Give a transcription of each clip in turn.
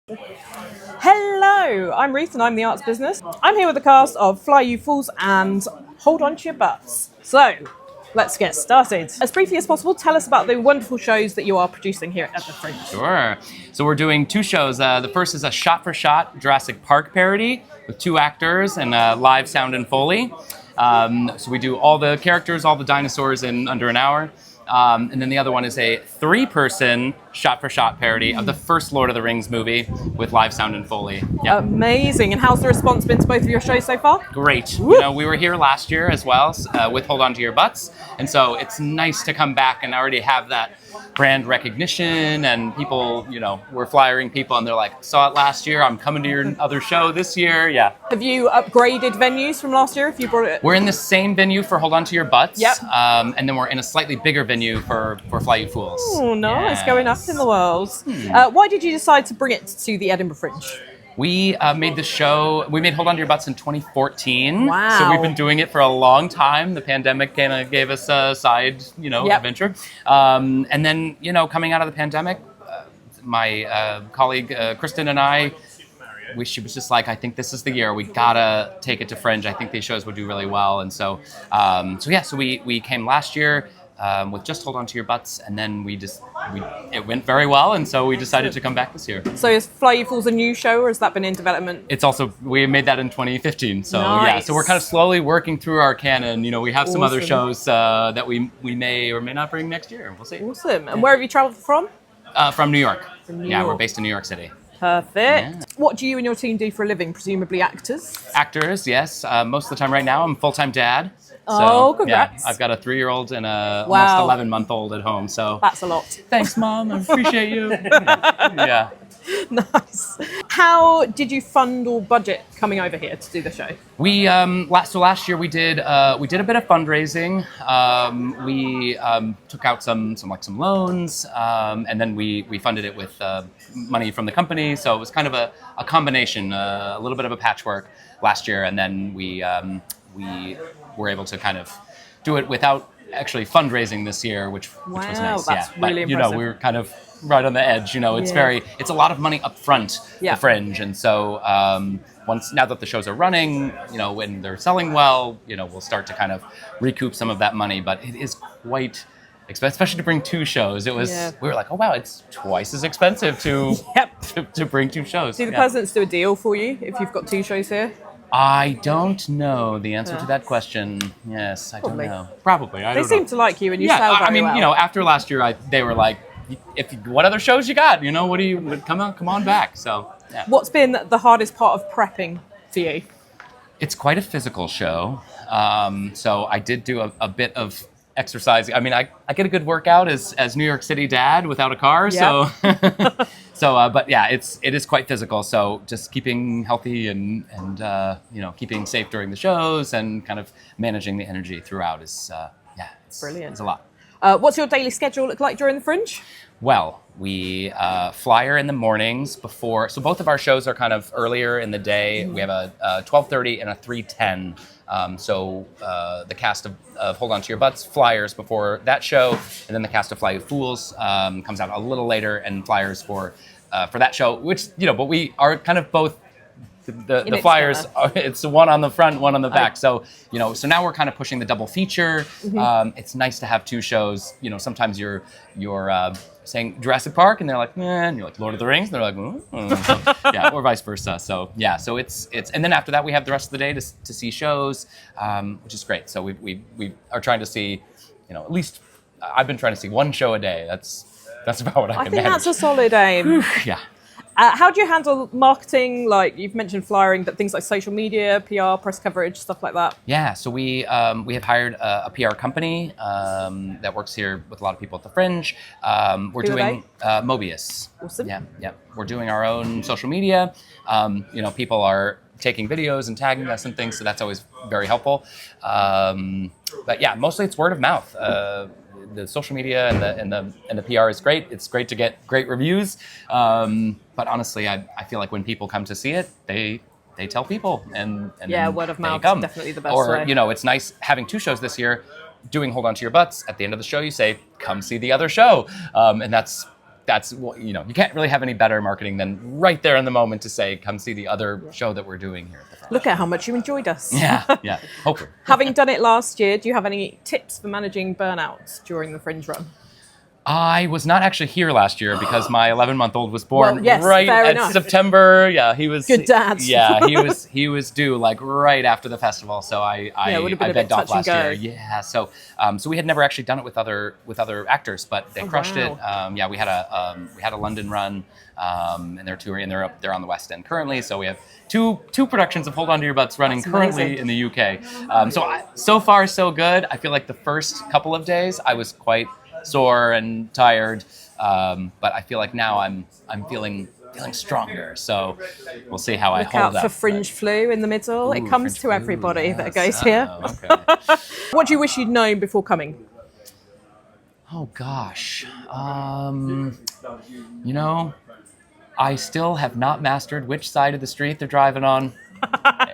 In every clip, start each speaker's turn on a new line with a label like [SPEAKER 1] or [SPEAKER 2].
[SPEAKER 1] Hello, I'm Ruth and I'm the Arts Business. I'm here with the cast of Fly You Fools and Hold On To Your Butts. So, let's get started. As briefly as possible, tell us about the wonderful shows that you are producing here at the Fringe.
[SPEAKER 2] Sure. So we're doing two shows. The first is a shot-for-shot Jurassic Park parody with two actors and live sound and Foley. So we do all the characters, all the dinosaurs in under an hour. And then the other one is a three-person shot-for-shot parody of the first Lord of the Rings movie with live sound and Foley. Yeah.
[SPEAKER 1] Amazing. And how's the response been to both of your shows so far?
[SPEAKER 2] Great. You know, we were here last year as well with Hold On To Your Butts. And so it's nice to come back and already have that brand recognition, and people, you know, we're flyering people and they're like, saw it last year, I'm coming to your other show this year. Yeah.
[SPEAKER 1] Have you upgraded venues from last year? If you brought it?
[SPEAKER 2] We're in the same venue for Hold On To Your Butts.
[SPEAKER 1] Yep.
[SPEAKER 2] And then we're in a slightly bigger venue for Fly You Fools.
[SPEAKER 1] Oh, nice.
[SPEAKER 2] Yes.
[SPEAKER 1] Going up in the world. Why did you decide to bring it to the Edinburgh Fringe?
[SPEAKER 2] We made the show, we made Hold On To Your Butts in 2014.
[SPEAKER 1] Wow.
[SPEAKER 2] So we've been doing it for a long time. The pandemic kind of gave us a side, adventure. And then, coming out of the pandemic, my colleague Kristen and I, she was just like, I think this is the year. We gotta take it to Fringe. I think these shows would do really well. And so we came last year with just Hold On To Your Butts, and then it went very well, and so we decided to come back this year.
[SPEAKER 1] So is Fly You Fools a new show, or has that been in development?
[SPEAKER 2] It's also, we made that in 2015, so
[SPEAKER 1] nice.
[SPEAKER 2] Yeah, so we're kind of slowly working through our canon. We have some other shows that we may or may not bring next year. We'll see.
[SPEAKER 1] Awesome. And where have you traveled from?
[SPEAKER 2] From New York.
[SPEAKER 1] New
[SPEAKER 2] Yeah,
[SPEAKER 1] York.
[SPEAKER 2] we're based in New York City.
[SPEAKER 1] Perfect.
[SPEAKER 2] Yeah.
[SPEAKER 1] What do you and your team do for a living? Presumably actors?
[SPEAKER 2] Actors, yes. Most of the time right now, I'm a full-time dad.
[SPEAKER 1] Oh, congrats.
[SPEAKER 2] Yeah, I've got a 3-year-old and a
[SPEAKER 1] Wow.
[SPEAKER 2] almost 11-month-old at home, so.
[SPEAKER 1] That's a lot.
[SPEAKER 2] Thanks, Mom. I appreciate you. Yeah.
[SPEAKER 1] Nice. How did you fund or budget coming over here to do the show?
[SPEAKER 2] We last year we did a bit of fundraising. We took out some loans, and then we funded it with money from the company. So it was kind of a combination, a little bit of a patchwork last year, and then we were able to kind of do it without actually fundraising this year, which was nice.
[SPEAKER 1] That's really impressive.
[SPEAKER 2] We were kind of right on the edge. It's a lot of money up front, the Fringe, and so now that the shows are running, when they're selling well, we'll start to kind of recoup some of that money. But it is quite expensive, especially to bring two shows. We were like, oh wow, it's twice as expensive to bring two shows.
[SPEAKER 1] Do the Pleasance do a deal for you if you've got two shows here?
[SPEAKER 2] I don't know the answer to that question. Yes, I don't know. Probably. I don't know.
[SPEAKER 1] They seem to like you, and you sell very well.
[SPEAKER 2] After last year, they were like, what other shows you got? What do you, come on back. So, yeah.
[SPEAKER 1] What's been the hardest part of prepping for you?
[SPEAKER 2] It's quite a physical show. So I did do a bit of exercise. I mean, I get a good workout as New York City dad without a car.
[SPEAKER 1] Yep.
[SPEAKER 2] So, but yeah, it is quite physical. So just keeping healthy and keeping safe during the shows and kind of managing the energy throughout is it's
[SPEAKER 1] brilliant.
[SPEAKER 2] It's a lot.
[SPEAKER 1] What's your daily schedule look like during the Fringe?
[SPEAKER 2] Well, we flyer in the mornings before. So both of our shows are kind of earlier in the day. We have a 12:30 and a 3:10. So the cast of Hold On To Your Butts flyers before that show, and then the cast of Fly You Fools comes out a little later and flyers for that show. Which but we are kind of both. The flyers, it's one on the front, one on the back. So now we're kind of pushing the double feature. Mm-hmm. It's nice to have two shows. Sometimes you're saying Jurassic Park, and they're like, and you're like Lord of the Rings, and they're like, so, or vice versa. So so it's, and then after that we have the rest of the day to see shows, which is great. So we are trying to see, at least I've been trying to see one show a day. That's about what I can manage.
[SPEAKER 1] I think that's a solid aim.
[SPEAKER 2] Yeah.
[SPEAKER 1] How do you handle marketing? Like you've mentioned flyering, but things like social media, PR, press coverage, stuff like that.
[SPEAKER 2] Yeah, so we have hired a PR company that works here with a lot of people at the Fringe. We're doing Mobius.
[SPEAKER 1] Awesome.
[SPEAKER 2] Yeah. We're doing our own social media. People are taking videos and tagging us and things, so that's always very helpful. But yeah, mostly it's word of mouth. The social media and the PR is great. It's great to get great reviews. But honestly, I feel like when people come to see it, they tell people and
[SPEAKER 1] word of mouth
[SPEAKER 2] come.
[SPEAKER 1] is definitely the best
[SPEAKER 2] or,
[SPEAKER 1] way.
[SPEAKER 2] It's nice having two shows this year, doing Hold On To Your Butts. At the end of the show, you say, come see the other show. And that's that's you know, you can't really have any better marketing than right there in the moment to say, come see the other show that we're doing here at the Fringe.
[SPEAKER 1] Look at how much you enjoyed us.
[SPEAKER 2] Yeah, hopefully.
[SPEAKER 1] Having done it last year, do you have any tips for managing burnouts during the Fringe run?
[SPEAKER 2] I was not actually here last year because my 11-month-old was born
[SPEAKER 1] Well, yes,
[SPEAKER 2] right
[SPEAKER 1] fair
[SPEAKER 2] at
[SPEAKER 1] enough.
[SPEAKER 2] September. Yeah, he was
[SPEAKER 1] Good dad.
[SPEAKER 2] Yeah, he was due like right after the festival. So I
[SPEAKER 1] would have been a bit
[SPEAKER 2] begged off
[SPEAKER 1] touch and
[SPEAKER 2] last
[SPEAKER 1] go.
[SPEAKER 2] year. Yeah, so we had never actually done it with other actors, but they crushed it. Yeah, we had a London run, and they're touring. They're on the West End currently. So we have two productions of Hold On to Your Butts running currently in the UK. So far so good. I feel like the first couple of days I was quite sore and tired, but I feel like now I'm feeling stronger. So we'll see how I hold up.
[SPEAKER 1] Look out for Fringe flu in the middle. It comes to everybody that goes here.
[SPEAKER 2] Okay.
[SPEAKER 1] What do you wish you'd known before coming?
[SPEAKER 2] Oh gosh, you know, I still have not mastered which side of the street they're driving on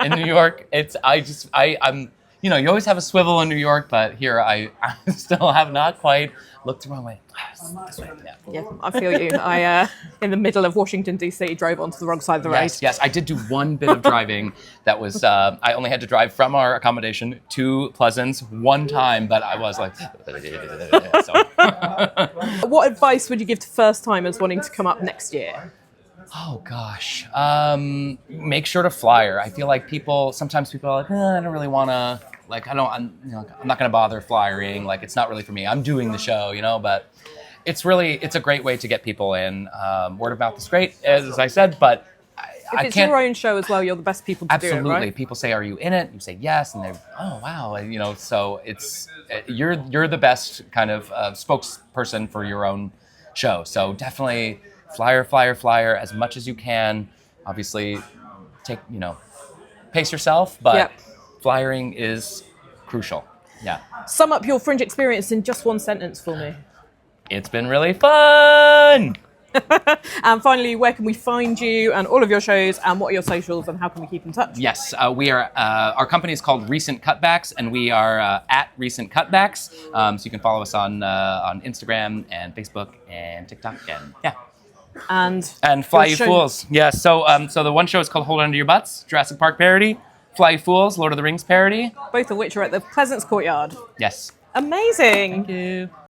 [SPEAKER 2] in New York. I'm. You know, you always have a swivel in New York, but here I still have not quite looked the wrong way. This way.
[SPEAKER 1] Yeah, I feel you. I, in the middle of Washington, D.C., drove onto the wrong side of the road.
[SPEAKER 2] Yes, I did do one bit of driving that was, I only had to drive from our accommodation to Pleasance one time, but I was like, so.
[SPEAKER 1] What advice would you give to first-timers wanting to come up next year?
[SPEAKER 2] Oh gosh, make sure to flyer. I feel like sometimes people are like, I don't really want to, like, I'm not going to bother flyering. Like, it's not really for me. I'm doing the show, you know, but it's a great way to get people in. Word of mouth is great, as I said, but
[SPEAKER 1] If it's your own show as well, you're the best people to do it, right?
[SPEAKER 2] Absolutely. People say, are you in it? You say yes, and they're, oh, wow. And, you know, so you're the best kind of spokesperson for your own show. So definitely flyer as much as you can. Obviously, pace yourself, but flyering is crucial. Yeah.
[SPEAKER 1] Sum up your Fringe experience in just one sentence for me.
[SPEAKER 2] It's been really fun.
[SPEAKER 1] And finally, where can we find you and all of your shows, and what are your socials, and how can we keep in touch?
[SPEAKER 2] Yes, we are. Our company is called Recent Cutbacks, and we are at Recent Cutbacks. So you can follow us on Instagram and Facebook and TikTok, and and Fly You Fools. Yeah. So the one show is called Hold On to Your Butts, Jurassic Park parody. Fly You Fools, Lord of the Rings parody.
[SPEAKER 1] Both of which are at the Pleasance Courtyard.
[SPEAKER 2] Yes.
[SPEAKER 1] Amazing.
[SPEAKER 2] Thank you.